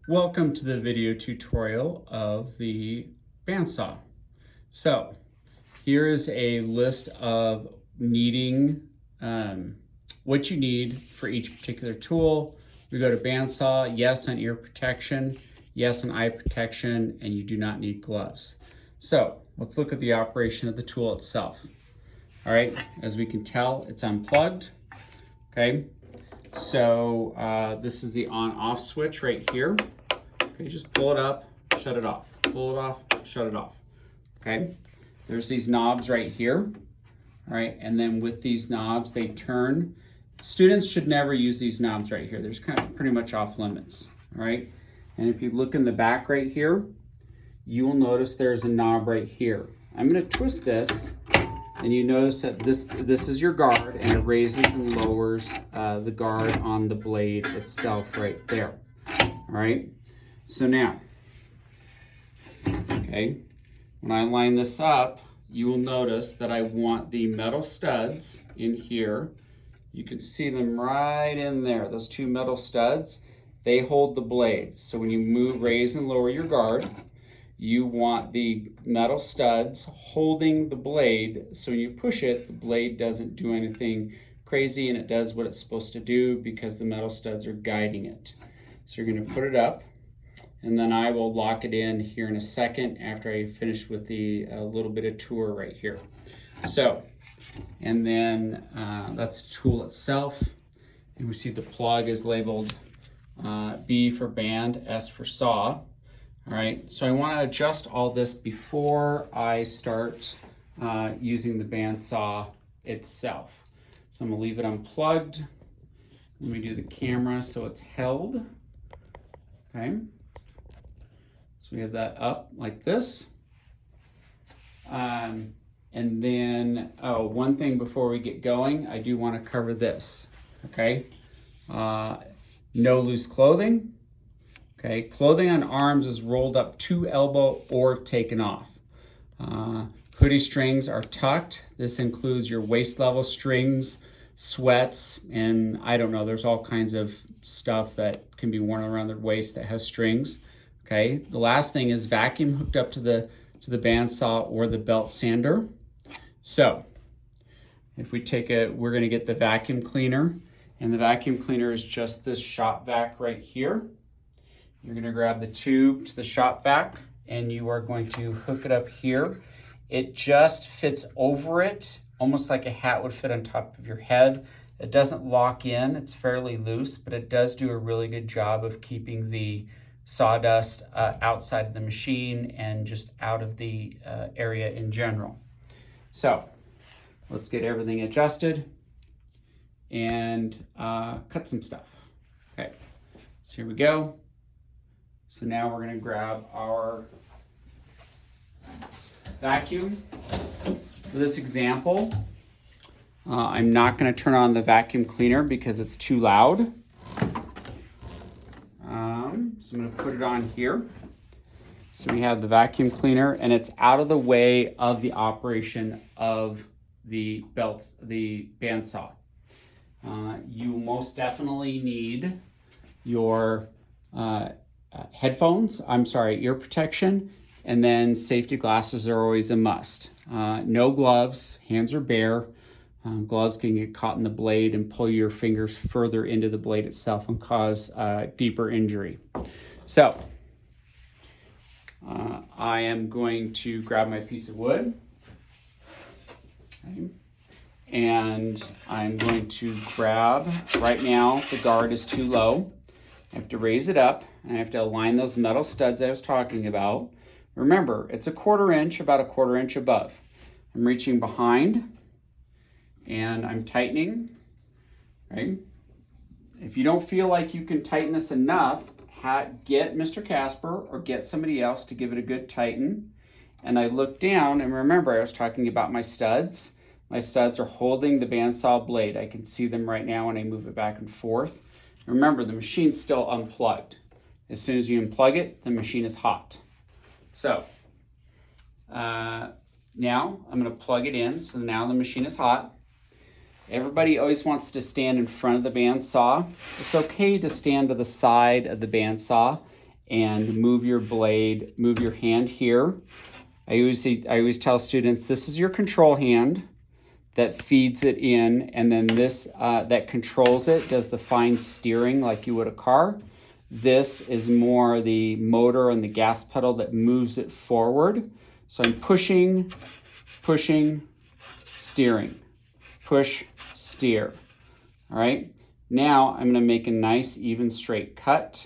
Welcome to the video tutorial of the bandsaw. So here is a list of needing what you need for each particular tool. We go to bandsaw, yes on ear protection, yes on eye protection, and you do not need gloves. So let's look at the operation of the tool itself. All right, as we can tell, it's unplugged, okay? So this is the on-off switch right here. Okay, just pull it up, shut it off. Pull it off, shut it off. Okay, there's these knobs right here. All right, and then with these knobs, they turn. Students should never use these knobs right here. They're kind of pretty much off limits. All right, and if you look in the back right here, you will notice there's a knob right here. I'm going to twist this, and you notice that this is your guard, and it raises and lowers the guard on the blade itself right there. All right. So now, okay, when I line this up, you will notice that I want the metal studs in here. You can see them right in there. Those two metal studs, they hold the blade. So when you move, raise and lower your guard, you want the metal studs holding the blade. So when you push it, the blade doesn't do anything crazy and it does what it's supposed to do because the metal studs are guiding it. So you're going to put it up. And then I will lock it in here in a second after I finish with the little bit of tour right here. So, and then that's the tool itself. And we see the plug is labeled B for band, S for saw. All right, so I want to adjust all this before I start using the bandsaw itself. So I'm going to leave it unplugged. Let me do the camera so it's held. Okay. So we have that up like this. And then, one thing before we get going, I do want to cover this, okay? No loose clothing, okay? Clothing on arms is rolled up to elbow or taken off. Hoodie strings are tucked. This includes your waist level strings, sweats, and I don't know, there's all kinds of stuff that can be worn around the waist that has strings. Okay, the last thing is vacuum hooked up to the bandsaw or the belt sander. So if we take we're gonna get the vacuum cleaner, and the vacuum cleaner is just this shop vac right here. You're gonna grab the tube to the shop vac and you are going to hook it up here. It just fits over it, almost like a hat would fit on top of your head. It doesn't lock in, it's fairly loose, but it does do a really good job of keeping the sawdust outside of the machine and just out of the area in general. So let's get everything adjusted and cut some stuff. Okay, so here we go. So now we're gonna grab our vacuum. For this example, I'm not gonna turn on the vacuum cleaner because it's too loud. So I'm going to put it on here. So we have the vacuum cleaner and it's out of the way of the operation of the belts, the bandsaw. You most definitely need your ear protection, and then safety glasses are always a must. No gloves, hands are bare. Gloves can get caught in the blade and pull your fingers further into the blade itself and cause deeper injury. So I am going to grab my piece of wood, okay, and I'm going to grab, right now the guard is too low. I have to raise it up and I have to align those metal studs I was talking about. Remember, it's about a quarter inch above. I'm reaching behind and I'm tightening, right? If you don't feel like you can tighten this enough, get Mr. Casper or get somebody else to give it a good tighten. And I look down, and remember I was talking about my studs. My studs are holding the bandsaw blade. I can see them right now when I move it back and forth. Remember, the machine's still unplugged. As soon as you unplug it, the machine is hot. So now I'm gonna plug it in. So now the machine is hot. Everybody always wants to stand in front of the bandsaw. It's okay to stand to the side of the bandsaw and move your blade, move your hand here. I always tell students, this is your control hand that feeds it in, and then this that controls it, does the fine steering like you would a car. This is more the motor and the gas pedal that moves it forward. So I'm pushing, pushing, steering, push, steer. All right, now I'm gonna make a nice, even, straight cut.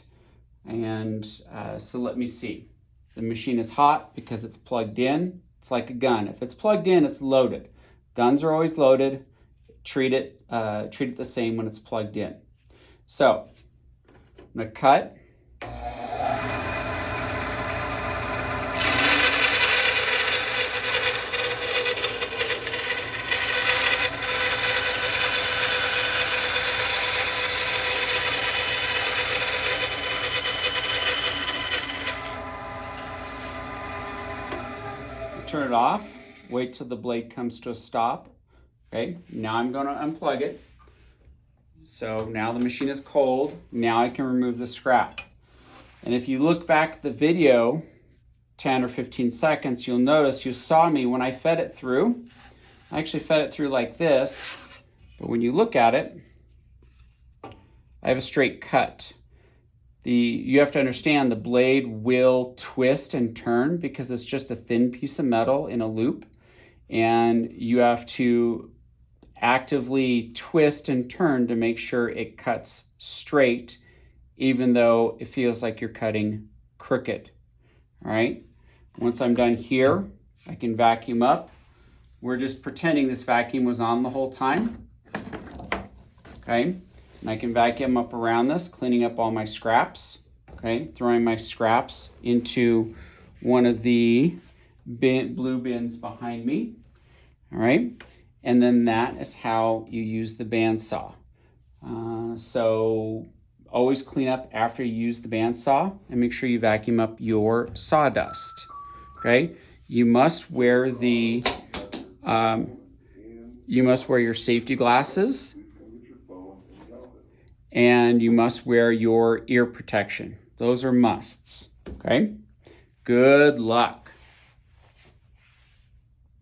And so let me see. The machine is hot because it's plugged in. It's like a gun. If it's plugged in, it's loaded. Guns are always loaded. Treat it the same when it's plugged in. So I'm gonna cut. Turn it off, wait till the blade comes to a stop. Okay, now I'm gonna unplug it. So now the machine is cold. Now I can remove the scrap. And if you look back at the video, 10 or 15 seconds, you'll notice you saw me when I fed it through. I actually fed it through like this, but when you look at it, I have a straight cut. You have to understand the blade will twist and turn because it's just a thin piece of metal in a loop, and you have to actively twist and turn to make sure it cuts straight, even though it feels like you're cutting crooked. All right, once I'm done here, I can vacuum up. We're just pretending this vacuum was on the whole time. Okay. And I can vacuum up around this, cleaning up all my scraps, okay? Throwing my scraps into one of the blue bins behind me, all right? And then that is how you use the bandsaw. So always clean up after you use the bandsaw and make sure you vacuum up your sawdust, okay? You must wear your safety glasses, and you must wear your ear protection. Those are musts, okay? Good luck.